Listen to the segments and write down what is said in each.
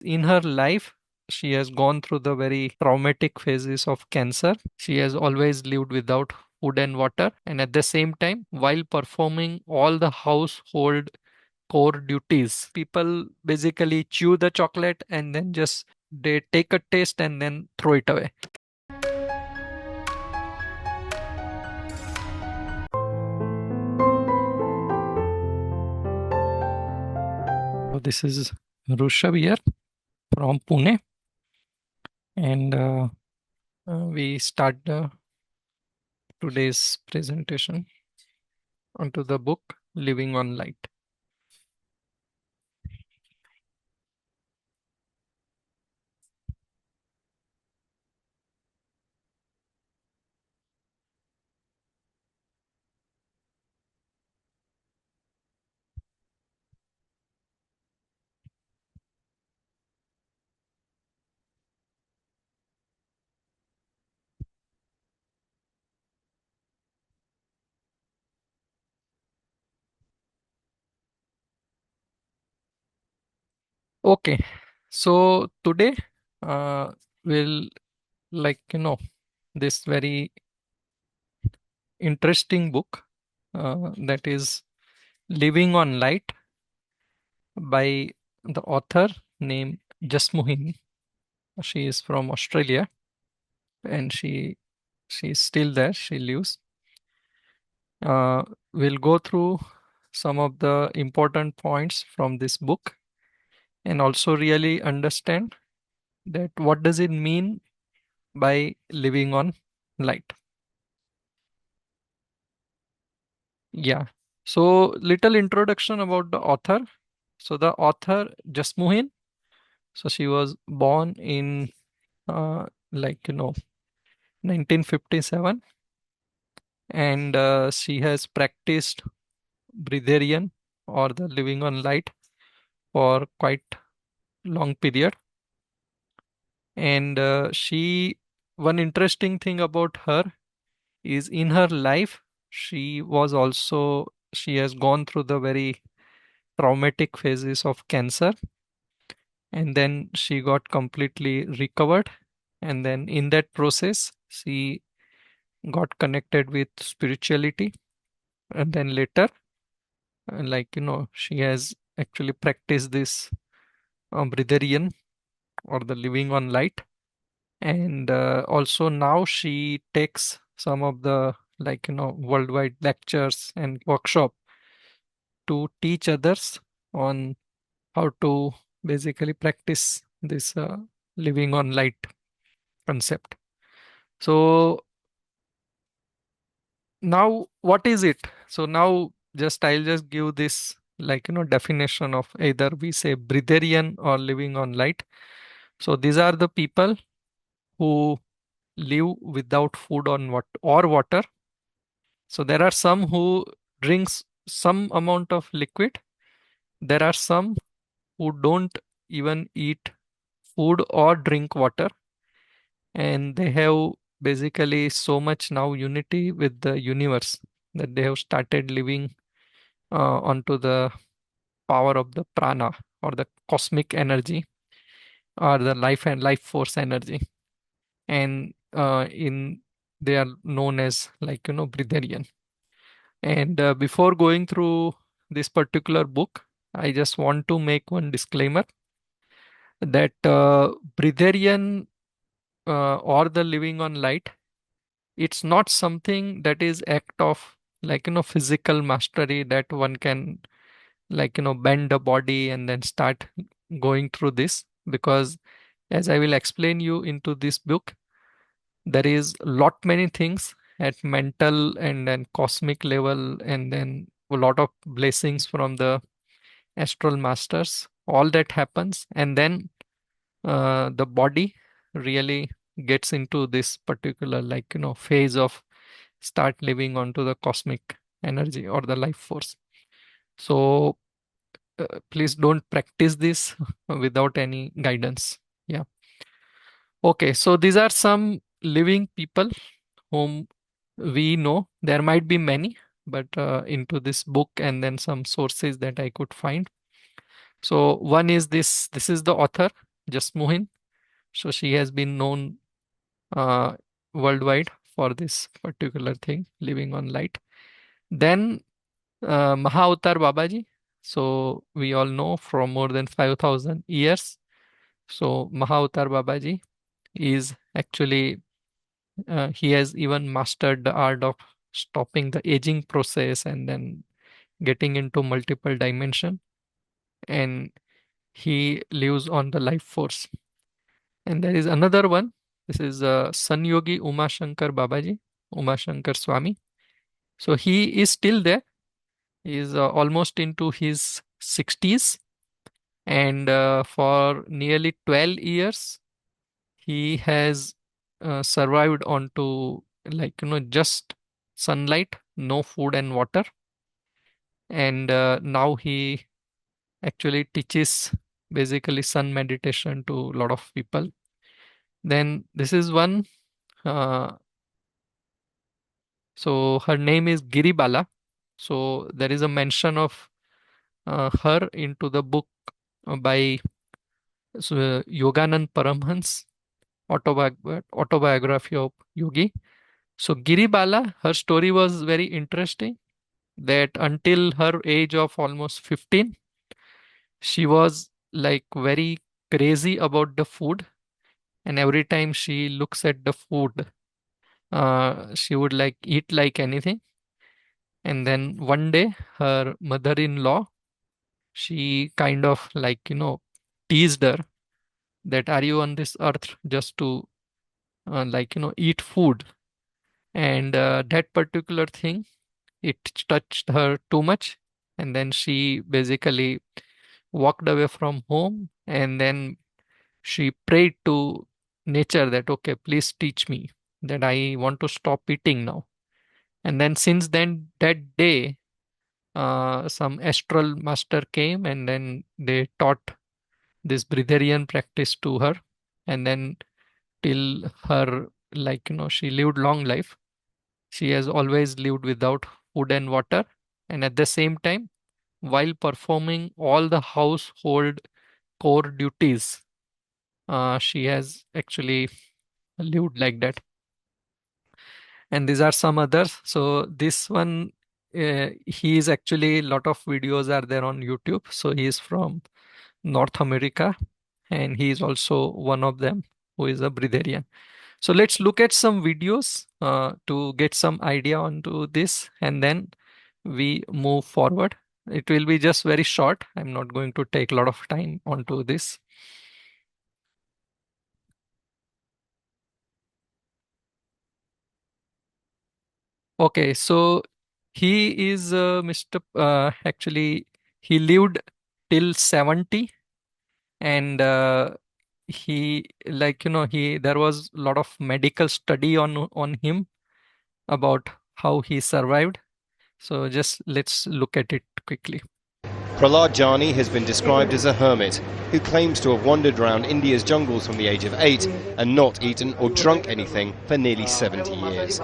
In her life, she has gone through the very traumatic phases of cancer. She has always lived without food and water, and at the same time, while performing all the household core duties, people basically chew the chocolate and then just they take a taste and then throw it away. So this is Rushabh here from Pune, and we start today's presentation onto the book Living on Light. Okay, so today we'll like this very interesting book that is Living on Light by the author named Jasmuheen. She is from Australia and she's still there. She lives. Uh, we'll go through some of the important points from this book and also really understand that what does it mean by living on light. Yeah. So little introduction about the author. So the author Jasmuheen. So she was born in uh, like 1957, and she has practiced breatharian or the living on light for quite long period. And she one interesting thing about her is in her life she has gone through the very traumatic phases of cancer, and then she got completely recovered, and then in that process she got connected with spirituality, and then later she has actually practiced this breatharian or the living on light, and also now she takes some of the worldwide lectures and workshop to teach others on how to basically practice this living on light concept. So now what is it? So now just I'll just give this definition of either we say breatharian or living on light. So these are the people who live without food on what or water. So there are some who drinks some amount of liquid. There are some who don't even eat food or drink water, and they have basically so much now unity with the universe that they have started living onto the power of the prana or the cosmic energy or the life and life force energy, and in they are known as breatharian. And before going through this particular book, I just want to make one disclaimer that breatharian or the living on light, it's not something that is act of physical mastery that one can bend the body and then start going through this, because as I will explain you into this book, there is lot many things at mental and then cosmic level, and then a lot of blessings from the astral masters, all that happens, and then the body really gets into this particular phase of start living onto the cosmic energy or the life force. So please don't practice this without any guidance. Yeah. Okay, so these are some living people whom we know. There might be many, but into this book and then some sources that I could find. So one is this is the author. Jasmuheen. So she has been known uh, worldwide for this particular thing, living on light. Then Mahavatar Babaji. So we all know from more than 5,000 years. So Mahavatar Babaji is actually, he has even mastered the art of stopping the aging process and then getting into multiple dimension. And he lives on the life force. And there is another one. This is San Yogi Uma Shankar Babaji, Uma Shankar Swami. So he is still there. He is almost into his 60s, and for nearly 12 years he has survived onto, like, just sunlight, no food and water. And now he actually teaches basically sun meditation to a lot of people. Then this is one. uh, so her name is Giribala. So there is a mention of her into the book by Yoganand Paramhans, autobiography of Yogi. So Giribala, her story was very interesting. That until her age of almost 15, she was like very crazy about the food, and every time she looks at the food, she would like eat like anything. And then one day, her mother-in-law, she kind of like teased her that, are you on this earth just to like eat food? And that particular thing, it touched her too much, and then she basically walked away from home, and then she prayed to nature that, okay, please teach me, that I want to stop eating now. And then since then, that day, some astral master came, and then they taught this breatharian practice to her. And then till her, like she lived long life. She has always lived without food and water, and at the same time, while performing all the household core duties, she has actually lived like that. And these are some others. So this one, he is actually, a lot of videos are there on YouTube. So he is from North America, and he is also one of them who is a breatharian. So let's look at some videos to get some idea onto this, and then we move forward. It will be just very short. I'm not going to take a lot of time onto this. Okay, so he is Mr. Actually, he lived till 70, and he, like he, there was a lot of medical study on him about how he survived. So just let's look at it quickly. Prahlad Jani has been described as a hermit who claims to have wandered around India's jungles from the age of 8 and not eaten or drunk anything for nearly 70 years.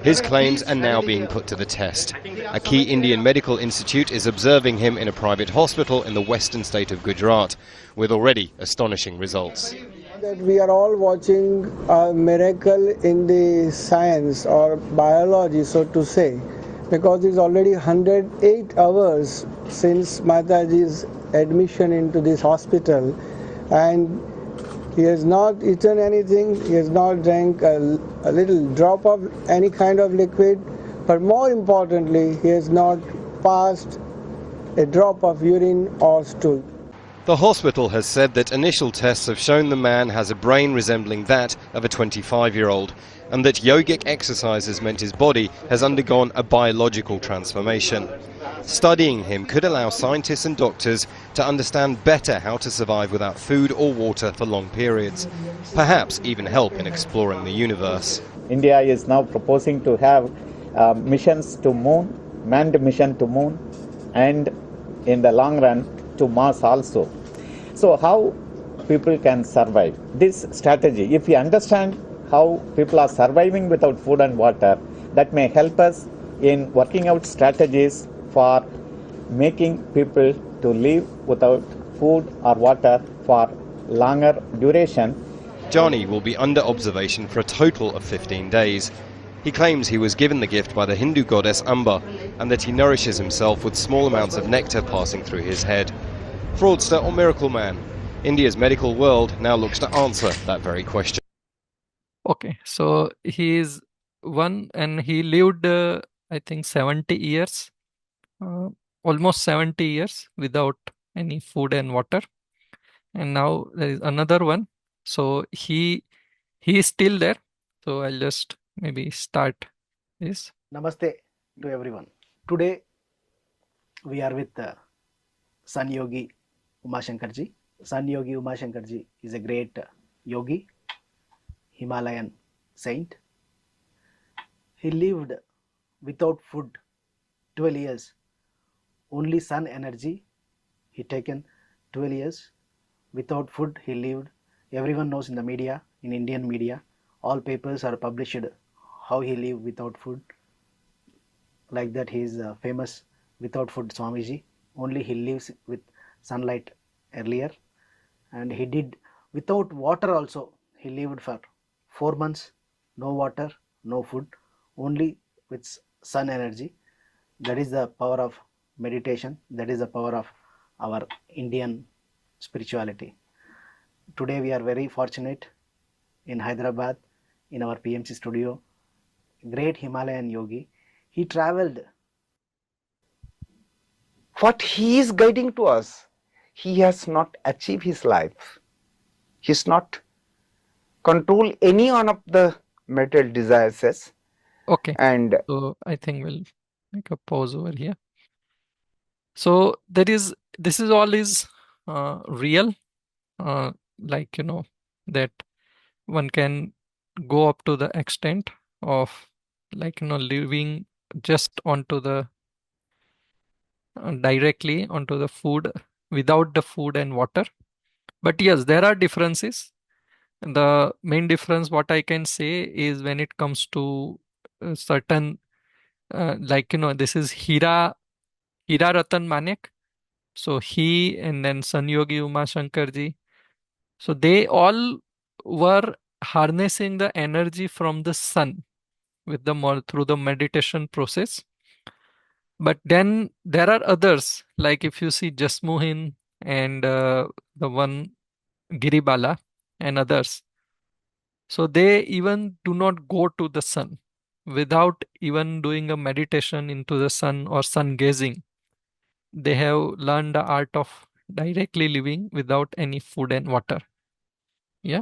His claims are now being put to the test. A key Indian medical institute is observing him in a private hospital in the western state of Gujarat, with already astonishing results. That we are all watching a miracle in the science or biology, so to say, because it's already 108 hours since Mataji's admission into this hospital, and he has not eaten anything, he has not drank a little drop of any kind of liquid, but more importantly, he has not passed a drop of urine or stool. The hospital has said that initial tests have shown the man has a brain resembling that of a 25-year-old, and that yogic exercises meant his body has undergone a biological transformation. Studying him could allow scientists and doctors to understand better how to survive without food or water for long periods, perhaps even help in exploring the universe. India is now proposing to have missions to moon, manned mission to moon, and in the long run to Mars also. So how people can survive? This strategy, if we understand how people are surviving without food and water, that may help us in working out strategies for making people to live without food or water for longer duration. Johnny will be under observation for a total of 15 days. He claims he was given the gift by the Hindu goddess Amba and that he nourishes himself with small amounts of nectar passing through his head. Fraudster or miracle man? India's medical world now looks to answer that very question. Okay, so he is one and he lived, I think, 70 years, uh, almost 70 years without any food and water. And now there is another one. So he is still there. So I'll just maybe start this. Namaste to everyone. Today we are with Sun Yogi Umashankarji. Sun Yogi Umashankarji is a great yogi, Himalayan saint. He lived without food 12 years. Only sun energy he taken 12 years. Without food he lived. Everyone knows in the media, in Indian media, all papers are published how he lived without food. Like that he is famous without food Swamiji. Only he lives with sunlight earlier. And he did without water also. He lived for 4 months, no water, no food, only with sun energy. That is the power of meditation. That is the power of our Indian spirituality. Today we are very fortunate in Hyderabad, in our PMC studio, great Himalayan yogi. He traveled. What he is guiding to us, he has not achieved his life. He has not control any one of the material desires. Okay. And so I think we'll make a pause over here. So this is all is real, like that one can go up to the extent of living just onto the directly onto the food without the food and water. But yes, there are differences. The main difference what I can say is when it comes to certain this is Hira Ratan Manek. So he and then San Yogi Uma Shankarji. So they all were harnessing the energy from the sun with through the meditation process. But then there are others, like if you see Jasmuheen and the one Giribala and others. So they even do not go to the sun without even doing a meditation into the sun or sun gazing. They have learned the art of directly living without any food and water. Yeah.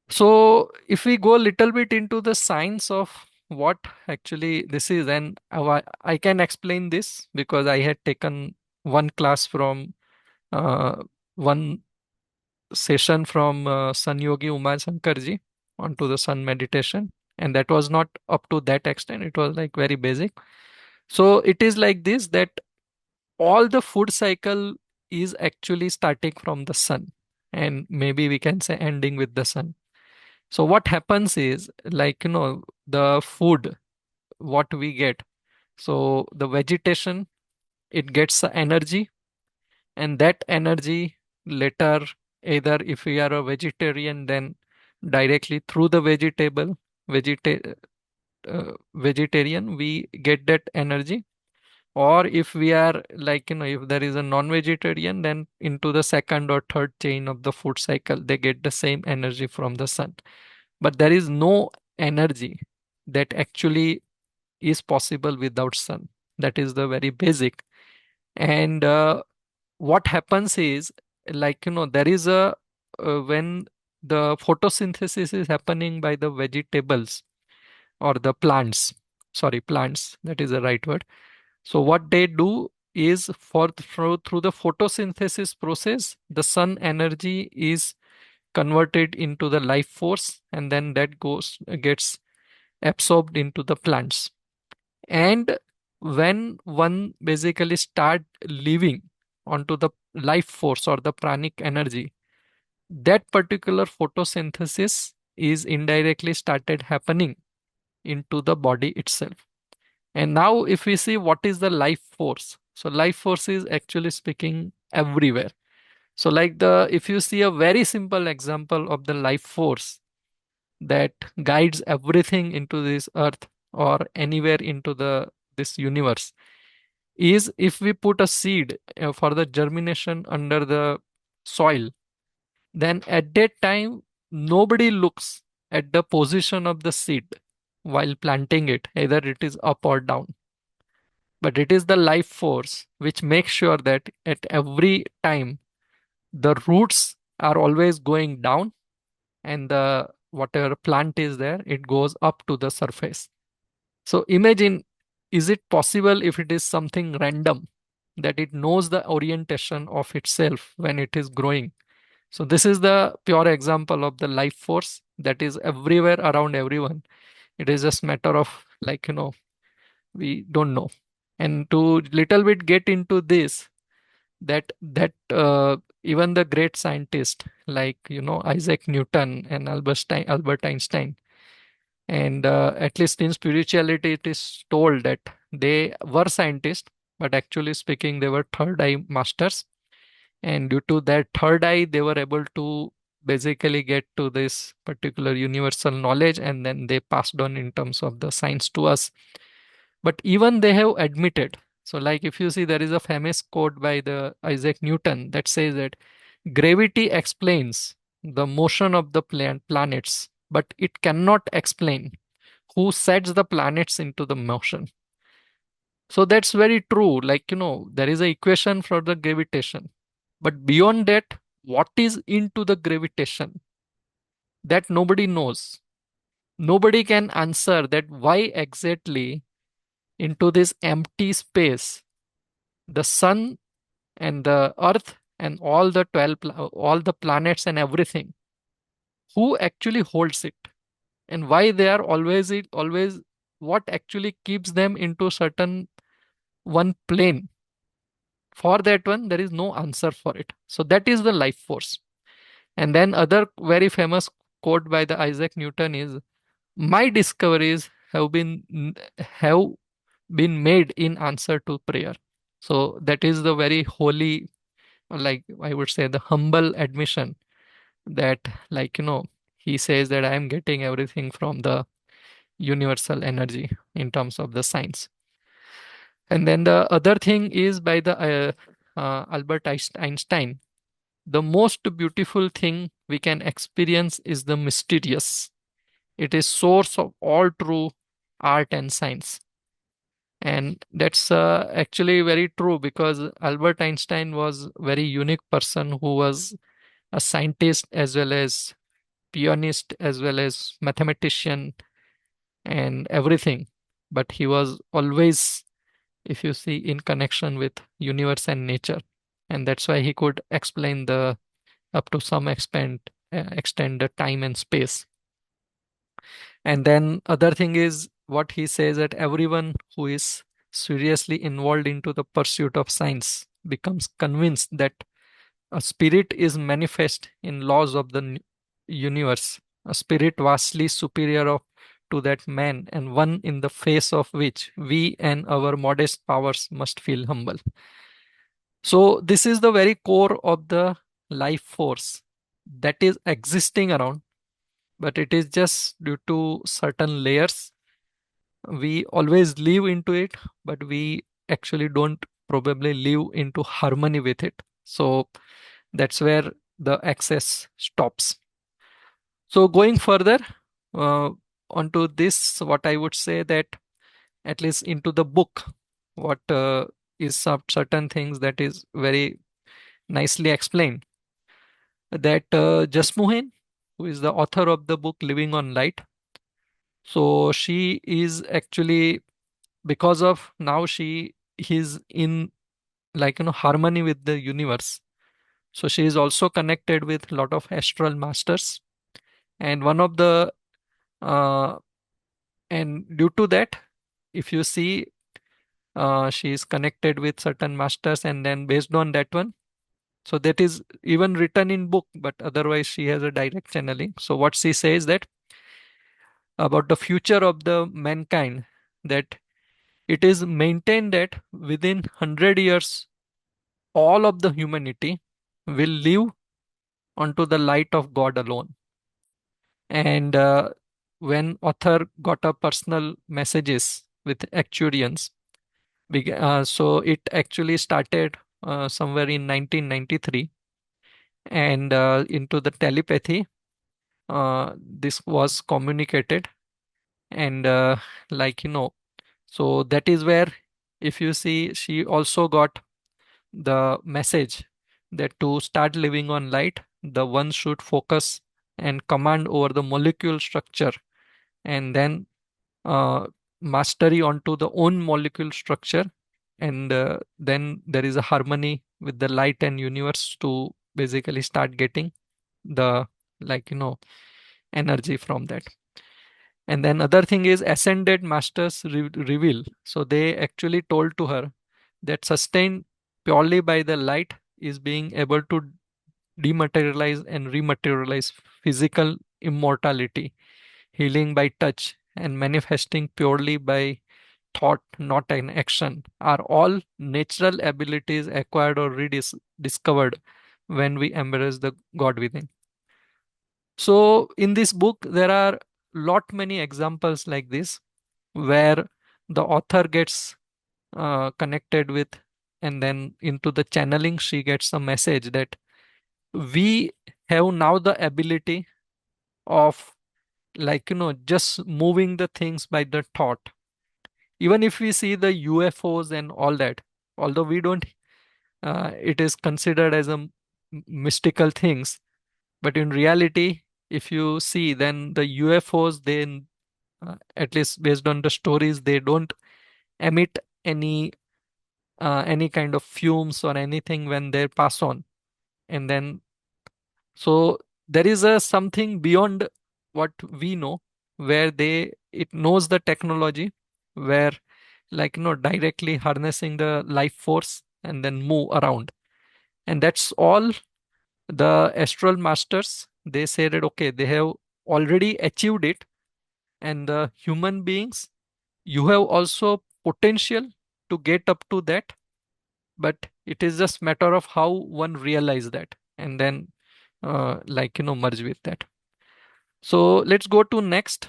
So if we go a little bit into the science of what actually this is, and I can explain this because I had taken one class from one session from Sun Yogi Uma Shankarji onto the sun meditation, and that was not up to that extent. It was like very basic. So it is like this, that all the food cycle is actually starting from the sun, and maybe we can say ending with the sun. So what happens is, the food what we get, so the vegetation, it gets the energy, and that energy later, either if we are a vegetarian, then directly through the vegeta- vegetarian we get that energy, or if we are if there is a non-vegetarian, then into the second or third chain of the food cycle they get the same energy from the sun. But there is no energy that actually is possible without sun. That is the very basic. And what happens is, there is a when the photosynthesis is happening by the vegetables or the plants, sorry, plants, that is the right word. So what they do is, through the photosynthesis process, the sun energy is converted into the life force, and then that gets absorbed into the plants. And when one basically start living onto the life force or the pranic energy, that particular photosynthesis is indirectly started happening into the body itself. And now if we see what is the life force, so life force is actually speaking everywhere. So if you see a very simple example of the life force that guides everything into this earth or anywhere into this universe, is if we put a seed for the germination under the soil, then at that time nobody looks at the position of the seed while planting it, either it is up or down, but it is the life force which makes sure that at every time the roots are always going down, and the whatever plant is there, it goes up to the surface. So imagine, is it possible if it is something random that it knows the orientation of itself when it is growing? So this is the pure example of the life force that is everywhere around everyone. It is just matter of we don't know. And to little bit get into this, that even the great scientists like Isaac Newton and Albert Einstein, and at least in spirituality it is told that they were scientists, but actually speaking they were third eye masters, and due to that third eye they were able to basically get to this particular universal knowledge, and then they passed on in terms of the science to us. But even they have admitted, so if you see, there is a famous quote by the Isaac Newton that says that gravity explains the motion of the planets, but it cannot explain who sets the planets into the motion. So that's very true. There is a equation for the gravitation, but beyond that, what is into the gravitation, that nobody knows. Nobody can answer that why exactly into this empty space the sun and the earth and all the all the planets and everything, who actually holds it, and why they are always what actually keeps them into certain one plane. For that one there is no answer for it. So that is the life force. And then other very famous quote by the Isaac Newton is, my discoveries have been made in answer to prayer. So that is the very holy, I would say, the humble admission that, he says that I am getting everything from the universal energy in terms of the science. And then the other thing is by the Albert Einstein, the most beautiful thing we can experience is the mysterious. It is source of all true art and science. And that's actually very true, because Albert Einstein was very unique person who was a scientist as well as pianist as well as mathematician and everything. But he was always, if you see, in connection with universe and nature. And that's why he could explain the up to some extend the time and space. And then other thing is what he says, that everyone who is seriously involved into the pursuit of science becomes convinced that a spirit is manifest in laws of the universe, a spirit vastly superior to that man, and one in the face of which we and our modest powers must feel humble. So this is the very core of the life force that is existing around, but it is just due to certain layers. We always live into it, but we actually don't probably live into harmony with it. So that's where the access stops. So going further uh, onto this, what I would say that at least into the book, what is some certain things that is very nicely explained, that Jasmuheen, who is the author of the book Living on Light, so she is actually, because of now she is in harmony with the universe. So she is also connected with a lot of astral masters, and one of the uh, and due to that, if you see, she is connected with certain masters, and then based on that one, so that is even written in book, but otherwise she has a direct channeling. So what she says that about the future of the mankind, that it is maintained that within 100 years all of the humanity will live onto the light of God alone. And when author got a personal messages with actuarians, so it actually started somewhere in 1993, and into the telepathy, this was communicated, and so that is where, if you see, she also got the message that to start living on light, the one should focus and command over the molecule structure, and then uh, mastery onto the own molecule structure, and then there is a harmony with the light and universe to basically start getting the, like you know energy from that. And then other thing is ascended masters reveal, so they actually told to her that sustained purely by the light is being able to dematerialize and rematerialize physical immortality, healing by touch, and manifesting purely by thought, not an action, are all natural abilities acquired or rediscovered when we embrace the God within. So in this book, there are lot many examples like this, where the author gets connected with, and then into the channeling, she gets a message that we have now the ability of, just moving the things by the thought. Even if we see the UFOs and all that, although we don't, it is considered as a mystical things, but in reality, if you see, then the UFOs, they, at least based on the stories, they don't emit any kind of fumes or anything when they pass on. And then, so there is a something beyond what we know, where it knows the technology, where, directly harnessing the life force and then move around. And that's all the astral masters, they say that okay, they have already achieved it, and the human beings, you have also potential to get up to that, but it is just matter of how one realize that, and then merge with that. So let's go to next.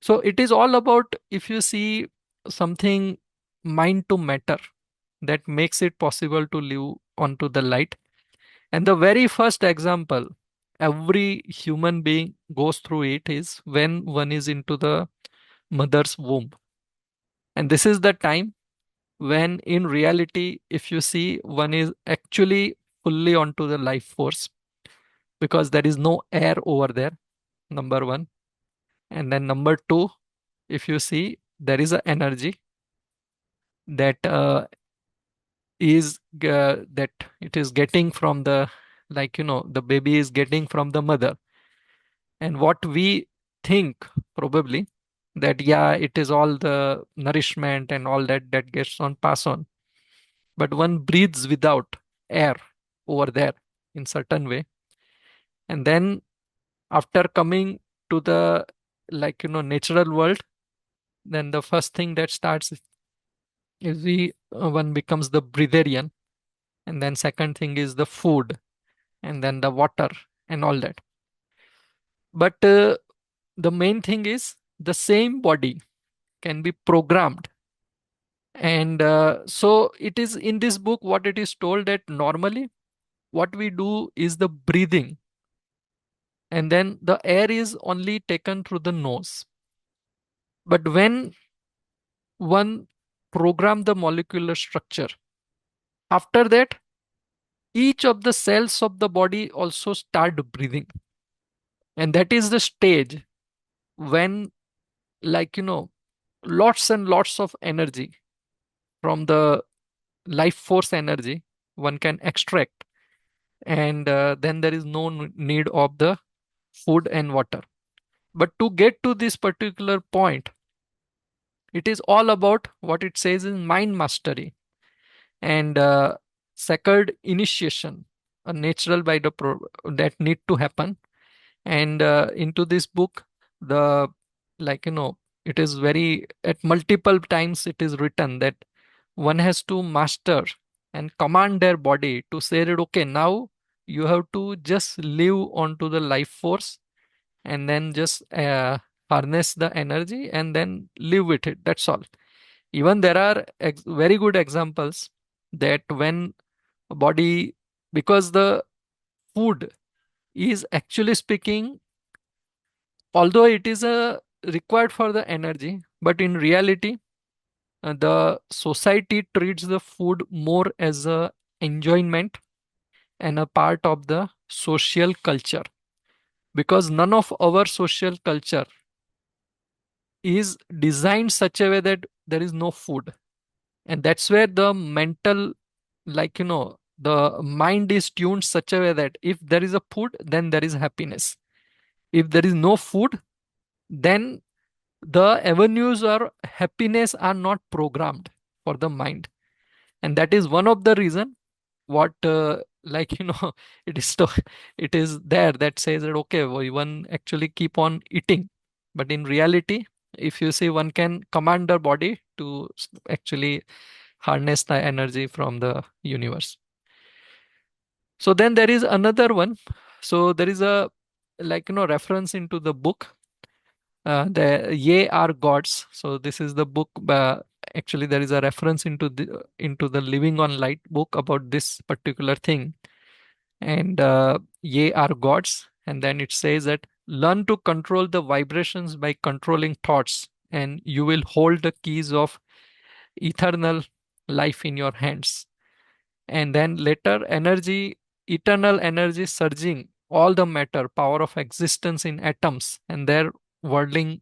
So it is all about, if you see, something mind to matter, that makes it possible to live onto the light. And the very first example every human being goes through it is when one is into the mother's womb. And this is the time when in reality, if you see, one is actually fully onto the life force, because there is no air over there, number one. And then number two, if you see, there is a energy that that it is getting from the, the baby is getting from the mother. And what we think probably, that yeah, it is all the nourishment and all that gets on pass on, but one breathes without air over there in certain way. And then after coming to the, natural world, then the first thing that starts is the one becomes the breatharian, and then second thing is the food, and then the water and all that. But the main thing is the same body can be programmed. And so it is in this book what it is told, that normally what we do is the breathing, and then the air is only taken through the nose. But when one program the molecular structure, after that each of the cells of the body also start breathing. And that is the stage when, lots and lots of energy from the life force energy one can extract. And then there is no need of the food and water. But to get to this particular point, it is all about what it says in mind mastery, and second initiation, a natural by the that need to happen. And into this book, the, it is very, at multiple times it is written that one has to master and command their body to say that, okay, now you have to just live onto the life force and then just harness the energy and then live with it. That's all. Even there are very good examples that when a body, because the food is actually speaking, although it is required for the energy, but in reality, the society treats the food more as a enjoyment and a part of the social culture, because none of our social culture is designed such a way that there is no food. And that's where the mental, the mind is tuned such a way that if there is a food, then there is happiness. If there is no food, then the avenues or happiness are not programmed for the mind. And that is one of the reason what it is it is there that says that, okay, one actually keep on eating, but in reality, if you see, one can command the body to actually harness the energy from the universe. So then there is another one. So there is a reference into the book, the Ye are gods. So this is the book. Actually, there is a reference into the Living on Light book about this particular thing. And Ye are gods. And then it says that learn to control the vibrations by controlling thoughts, and you will hold the keys of eternal life in your hands. And then later, energy, eternal energy surging all the matter, power of existence in atoms and their whirling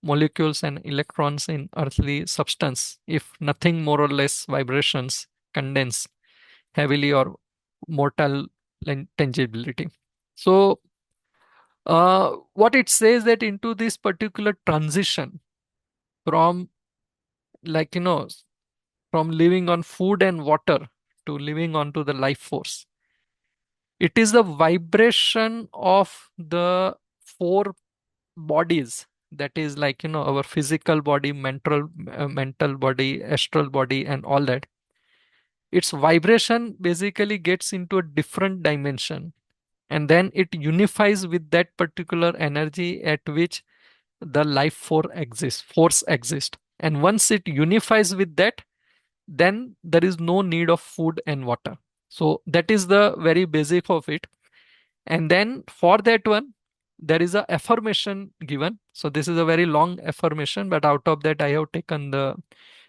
molecules and electrons in earthly substance, if nothing more or less vibrations condense heavily or mortal tangibility. So what it says that into this particular transition from, like you know from living on food and water to living onto the life force, it is the vibration of the four bodies, that is our physical body, mental body, astral body, and all that. Its vibration basically gets into a different dimension, and then it unifies with that particular energy at which the life force exists. And once it unifies with that, then there is no need of food and water. So that is the very basic of it. And then for that one, there is a affirmation given. So this is a very long affirmation, but out of that I have taken the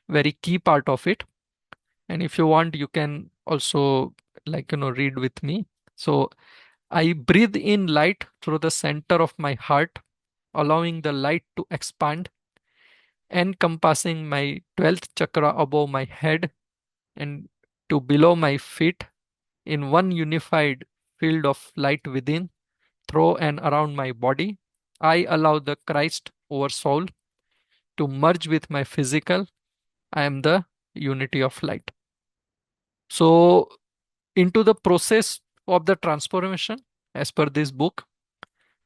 very key part of it. And if you want, you can also read with me. So I breathe in light through the center of my heart, allowing the light to expand, encompassing my 12th chakra above my head and to below my feet in one unified field of light within, through and around my body. I allow the Christ over soul to merge with my physical. I am the unity of light. So, into the process of the transformation, as per this book,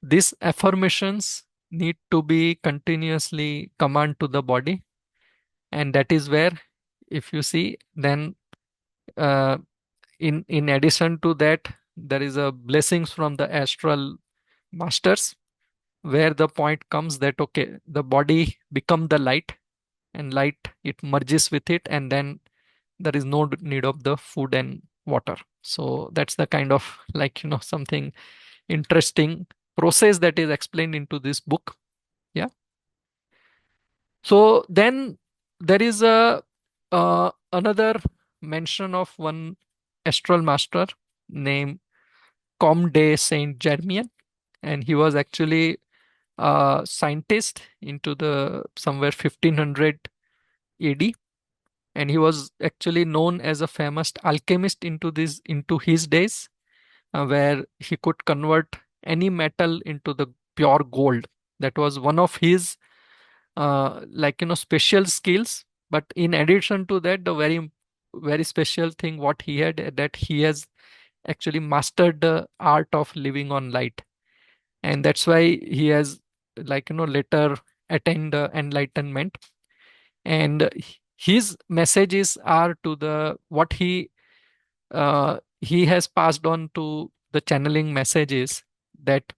these affirmations need to be continuously command to the body. And that is where, if you see, then uh, in addition to that, there is a blessings from the astral masters, where the point comes that, okay, the body become the light, and light, it merges with it, and then there is no need of the food and water. So that's the kind of something interesting process that is explained into this book. Yeah. So then there is a another mention of one astral master named Comte de Saint Germain, and he was actually scientist into the somewhere 1500 AD, and he was actually known as a famous alchemist into his days, where he could convert any metal into the pure gold. That was one of his special skills. But in addition to that, the very special thing what he had, that he has actually mastered the art of living on light, and that's why he has later attained the enlightenment. And his messages are to the what he has passed on to the channeling messages, that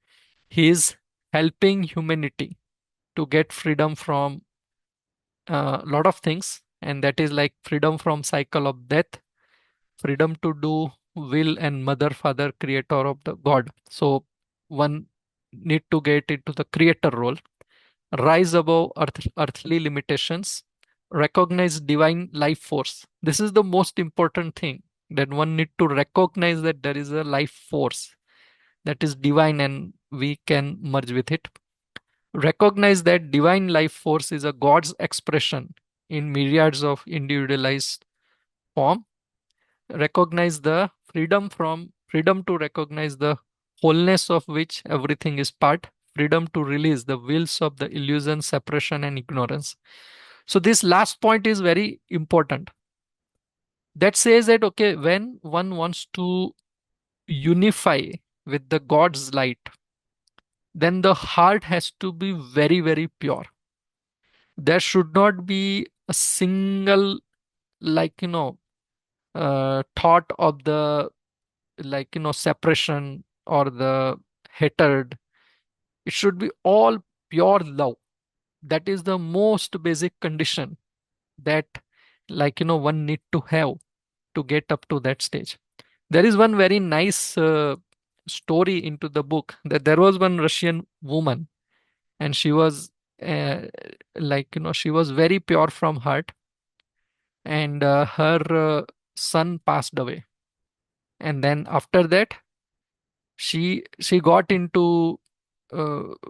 he is helping humanity to get freedom from a lot of things, and that is like freedom from cycle of death, freedom to do will and mother father creator of the god. So one need to get into the creator role, rise above earthly limitations, recognize divine life force. This is the most important thing, that one need to recognize that there is a life force that is divine and we can merge with it. Recognize that divine life force is a God's expression in myriads of individualized form. Recognize the freedom to recognize the wholeness of which everything is part, freedom to release the wills of the illusion, suppression, and ignorance. So this last point is very important. That says that okay, when one wants to unify with the God's light, then the heart has to be very, very pure. There should not be a single, like, thought of the, like, separation or the hatred. It should be all pure love. That is the most basic condition that, like, one need to have to get up to that stage. There is one very nice story into the book, that there was one Russian woman, and she was uh, like, she was very pure from heart, and her son passed away, and then after that she got into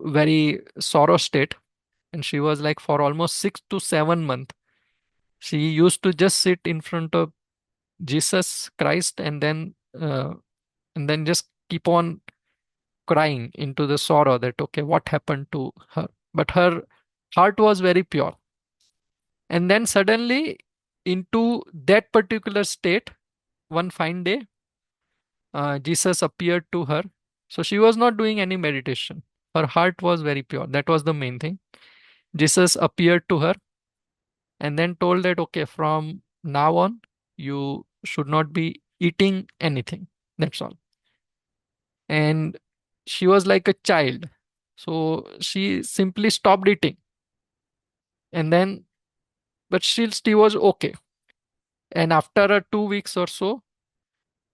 very sorrow state, and she was like for almost 6 to 7 months she used to just sit in front of Jesus Christ, and then just keep on crying into the sorrow that okay, what happened to her. But her heart was very pure, and then suddenly into that particular state, one fine day, Jesus appeared to her. So she was not doing any meditation. Her heart was very pure. That was the main thing. Jesus appeared to her and then told that, okay, from now on, you should not be eating anything. That's all. And she was like a child. So she simply stopped eating. And then, but still, she was okay. And after 2 weeks or so,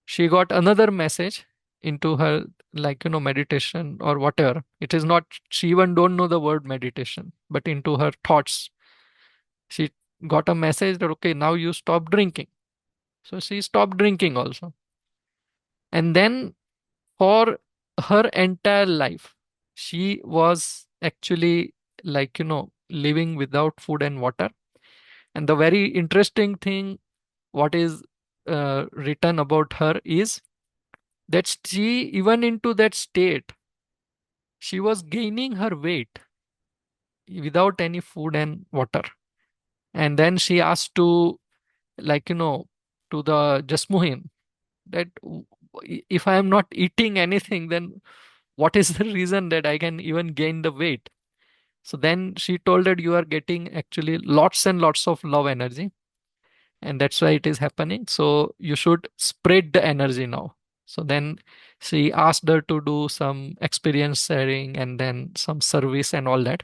she got another message into her, like, meditation or whatever. It is not, she even don't know the word meditation, but into her thoughts she got a message that okay, now you stop drinking. So she stopped drinking also, and then for her entire life she was actually, like, living without food and water. And the very interesting thing what is written about her is that she, even into that state, she was gaining her weight without any food and water. And then she asked to, like, to the Jasmuheen, that if I am not eating anything, then what is the reason that I can even gain the weight? So then she told that you are getting actually lots and lots of love energy, and that's why it is happening. So you should spread the energy now. So then she asked her to do some experience sharing and then some service and all that.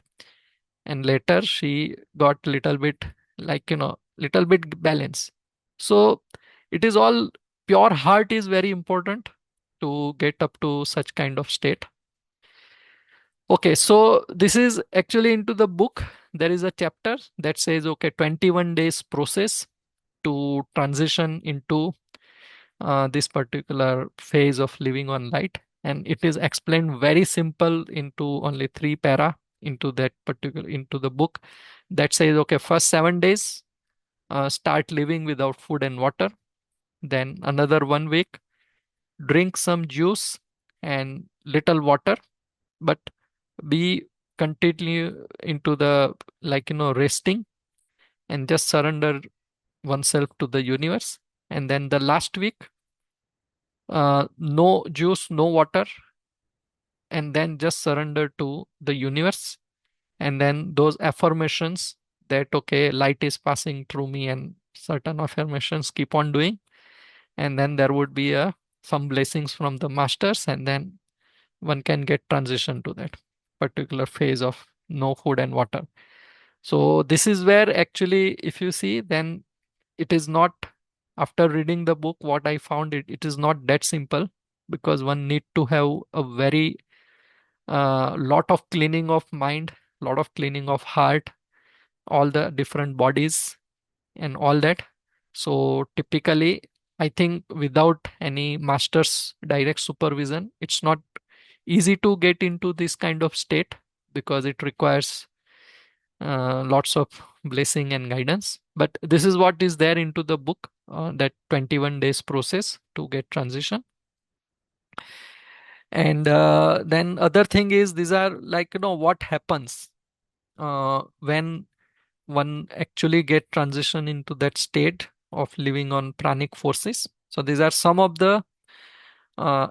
And later she got little bit, like, little bit balance. So it is all, pure heart is very important to get up to such kind of state. Okay, so this is actually into the book. There is a chapter that says, okay, 21 days process to transition into this particular phase of living on light. And it is explained very simple into only 3 para into that particular, into the book, that says, okay, first 7 days, start living without food and water. Then another 1 week, drink some juice and little water, but be continue into the, like, resting and just surrender oneself to the universe. And then the last week, no juice, no water, and then just surrender to the universe. And then those affirmations that okay, light is passing through me, and certain affirmations keep on doing, and then there would be some blessings from the masters, and then one can get transition to that particular phase of no food and water. So this is where actually, if you see, then it is not, after reading the book, what I found, it is not that simple, because one need to have a very lot of cleaning of mind, lot of cleaning of heart, all the different bodies and all that. So typically, I think without any master's direct supervision, it's not easy to get into this kind of state, because it requires lots of blessing and guidance. But this is what is there into the book, that 21 days process to get transition. And then other thing is, these are like, what happens when one actually get transition into that state of living on pranic forces. So these are some of the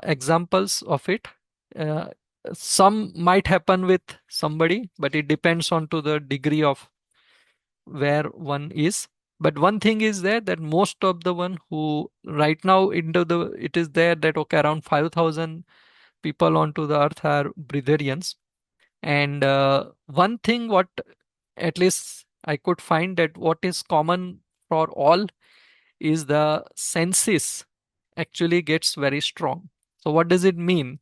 examples of it. Uh, some might happen with somebody, but it depends on to the degree of where one is. But one thing is there, that most of the one who right now into the, it is there that okay, around 5,000 people onto the earth are breatharians. And one thing what at least I could find, that what is common for all is the senses actually gets very strong. So what does it mean?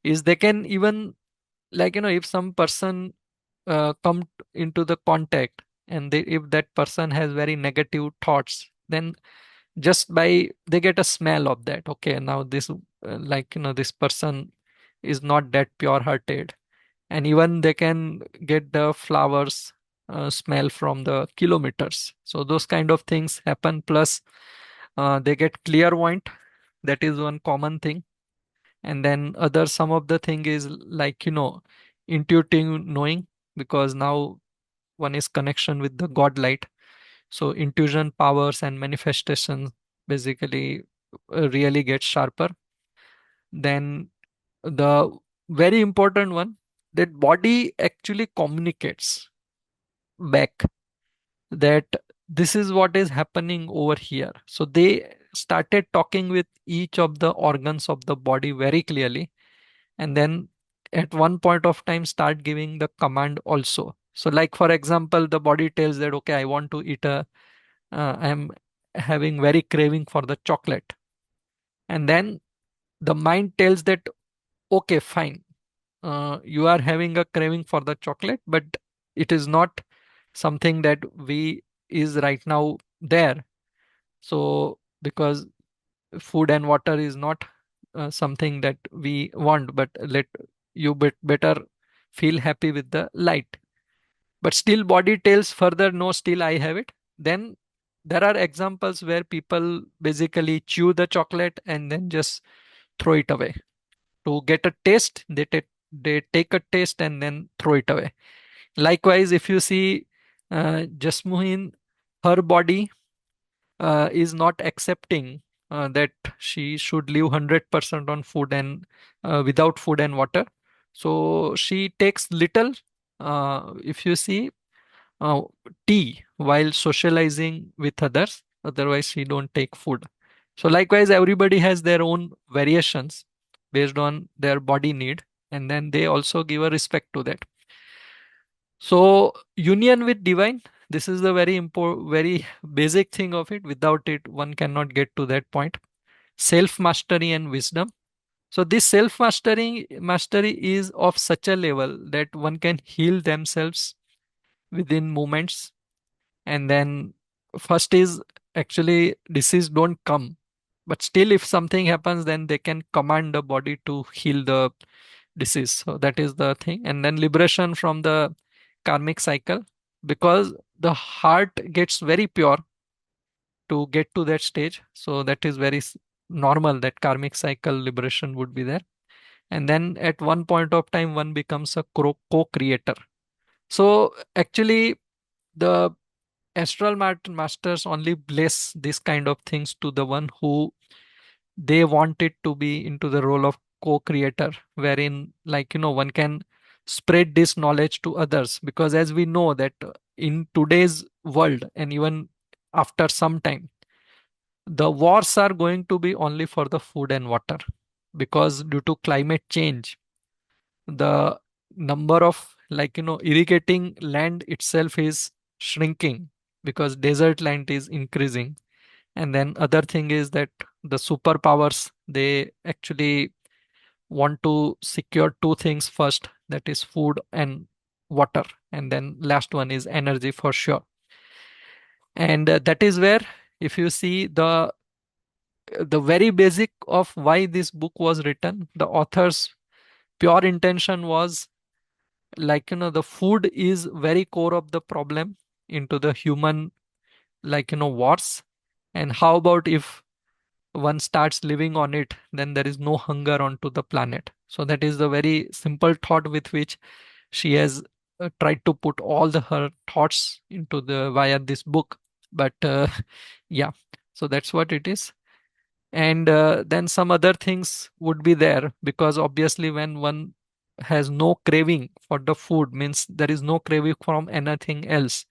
Is they can even, like, if some person come into the contact, and if that person has very negative thoughts, then just by they get a smell of that, okay, now this like, this person is not that pure hearted. And even they can get the flowers smell from the kilometers. So those kind of things happen. Plus they get clairvoyant. That is one common thing. And then other, some of the thing is like, intuitive knowing, because now one is connection with the god light. So intuition powers and manifestation basically really get sharper. Then the very important one, that body actually communicates back that this is what is happening over here. So they started talking with each of the organs of the body very clearly, and then at one point of time start giving the command also. So like for example, the body tells that okay, I want to eat I am having very craving for the chocolate. And then the mind tells that okay, fine, you are having a craving for the chocolate, but it is not something that we is right now there. So because food and water is not something that we want, but let you better feel happy with the light. But still body tells further, no, still I have it. Then there are examples where people basically chew the chocolate and then just throw it away to get a taste. They take a taste and then throw it away. Likewise, if you see Jasmuheen, her body is not accepting that she should live 100% on food and without food and water. So she takes little, if you see, uh, tea while socializing with others. Otherwise, she don't take food. So likewise, everybody has their own variations based on their body need, and then they also give a respect to that. So union with divine, this is the very important, very basic thing of it. Without it, one cannot get to that point. Self mastery and wisdom. So this self mastery is of such a level that one can heal themselves within moments. And then first is actually disease don't come, but still if something happens, then they can command the body to heal the disease. So that is the thing. And then liberation from the karmic cycle, because the heart gets very pure to get to that stage. So that is very normal that karmic cycle liberation would be there. And then at one point of time, one becomes a co-creator. So actually, the astral masters only bless this kind of things to the one who they want it to be into the role of co-creator, wherein like one can spread this knowledge to others, because as we know that in today's world, and even after some time, the wars are going to be only for the food and water, because due to climate change, the number of, irrigating land itself is shrinking, because desert land is increasing. And then other thing is that the superpowers, they actually want to secure two things first, that is food and water, and then last one is energy for sure. And that is where, if you see the very basic of why this book was written, the author's pure intention was, the food is very core of the problem into the human, wars. And how about if one starts living on it, then there is no hunger onto the planet. So that is the very simple thought with which she has tried to put all her thoughts into the via this book. But yeah, so that's what it is. And then some other things would be there, because obviously when one has no craving for the food, means there is no craving from anything else.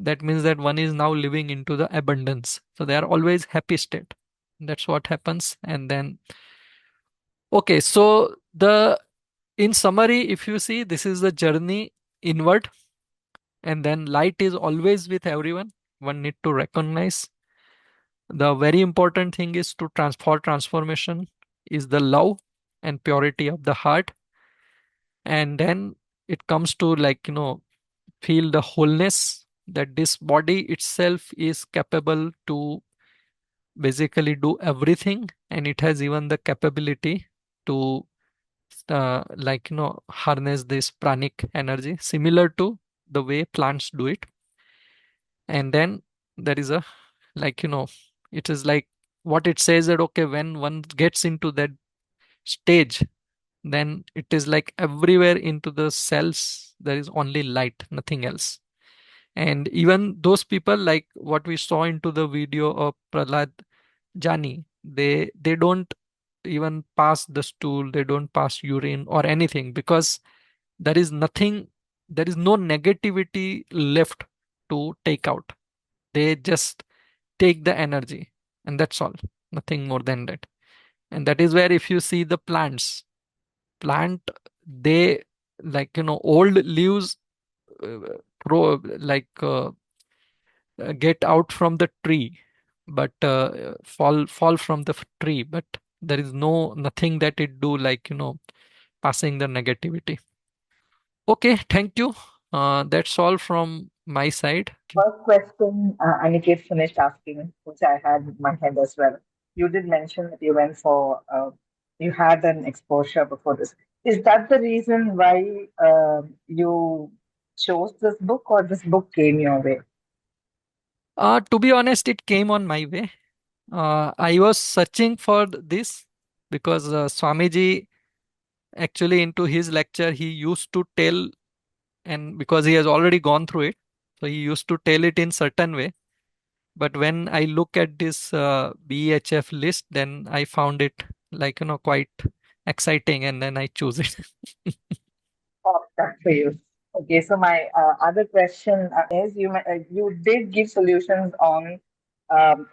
That means that one is now living into the abundance, so they are always happy state. That's what happens. And then, okay, so the in summary, if you see, this is the journey inward, and then light is always with everyone. One need to recognize the very important thing is to transformation is the love and purity of the heart. And then it comes to, feel the wholeness, that this body itself is capable to basically do everything, and it has even the capability to harness this pranic energy similar to the way plants do it. And then there is a, like you know it is like what it says, that okay, when one gets into that stage, then it is like everywhere into the cells there is only light, nothing else. And even those people, like what we saw into the video of Prahlad Jani, they don't even pass the stool, they don't pass urine or anything, because there is nothing, there is no negativity left to take out. They just take the energy, and that's all, nothing more than that. And that is where, if you see the plant, they, old leaves uh, pro get out from the tree, but fall from the tree, but there is nothing that it do, passing the negativity. Okay, thank you. That's all from my side. First question Aniket finished asking, which I had in my head as well. You did mention that you went for, you had an exposure before this. Is that the reason why you chose this book, or this book came your way? To be honest, it came on my way. I was searching for this, because Swamiji, actually, into his lecture, he used to tell, and because he has already gone through it, so he used to tell it in certain way. But when I look at this BEHF list, then I found it, quite exciting, and then I choose it. Oh, that's for you. Okay, so my other question is, you did give solutions on,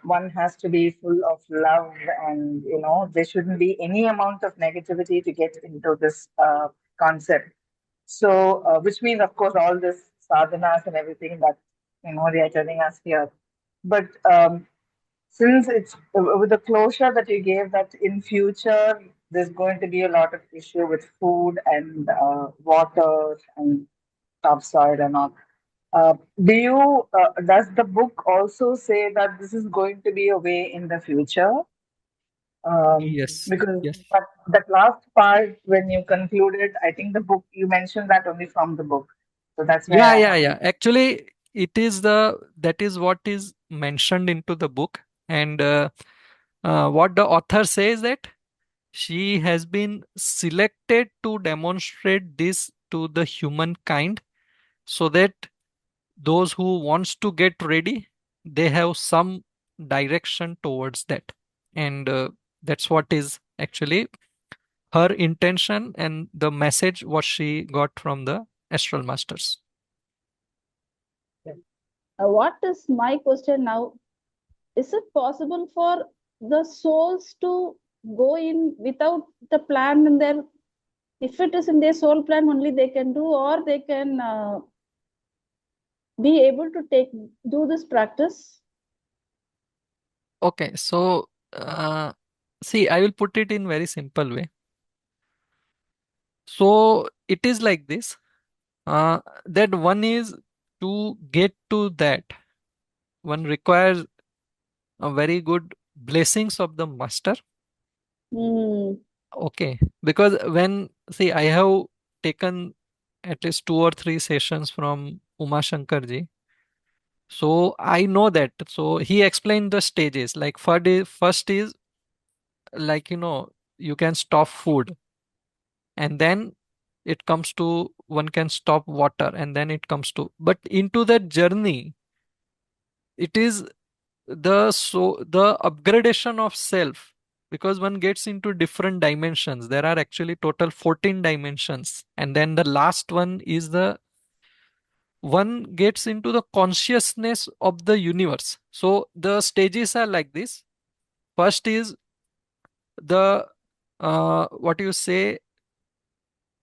one has to be full of love, and there shouldn't be any amount of negativity to get into this concept. So, which means, of course, all this sadhanas and everything that they are telling us here. But since it's with the closure that you gave, that in future there's going to be a lot of issue with food and water and topsoil and all. Do you does the book also say that this is going to be a way in the future? Yes, Because yes. that last part when you concluded, I think the book you mentioned that only from the book, so that's where Yeah, I yeah, have. yeah. Actually, it is that is what is mentioned into the book. And what the author says, that she has been selected to demonstrate this to the humankind, so that those who wants to get ready, they have some direction towards that. And that's what is actually her intention, and the message what she got from the astral masters. Yeah. What is my question now? Is it possible for the souls to go in without the plan in their, if it is in their soul plan only they can do, or they can be able to do this practice? Okay, so see, I will put it in very simple way. So it is like this, that one is to get to that, one requires a very good blessings of the master. Hmm. Okay, because when, see, I have taken at least 2 or 3 sessions from Uma Shankarji. So I know that. So he explained the stages. Like first is like, you can stop food, and then it comes to one can stop water, and then it comes to, but into that journey, it is the upgradation of self, because one gets into different dimensions. There are actually total 14 dimensions, and then the last one is the one gets into the consciousness of the universe. So the stages are like this. First is the what you say,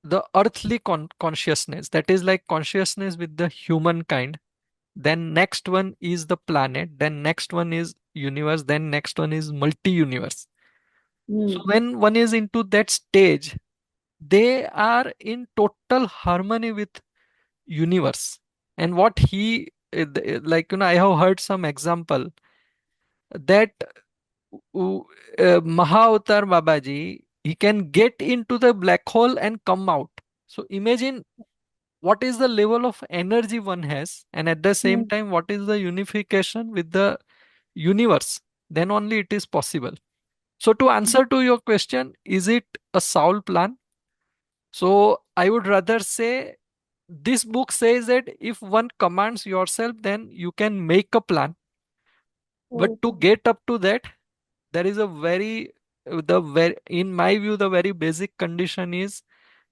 the earthly consciousness, that is like consciousness with the humankind. Then next one is the planet, then next one is universe, then next one is multi-universe. So Hmm. when one is into that stage, they are in total harmony with universe. And what he like, I have heard some example that Mahavatar Babaji, he can get into the black hole and come out. So imagine what is the level of energy one has, and at the same Hmm. time what is the unification with the universe. Then only it is possible. So to answer to your question, is it a soul plan? So I would rather say this book says that if one commands yourself, then you can make a plan. But Oh. to get up to that, there is a very, in my view, the very basic condition is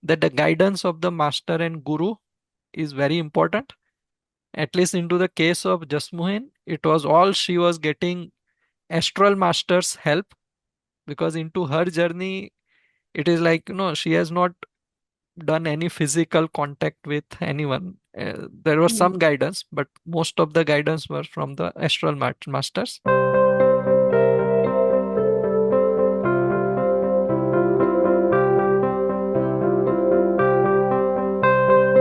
that the guidance of the master and guru is very important. At least into the case of Jasmuheen, it was all she was getting astral master's help, because into her journey, it is like, she has not done any physical contact with anyone. There was Hmm. some guidance, but most of the guidance was from the astral masters.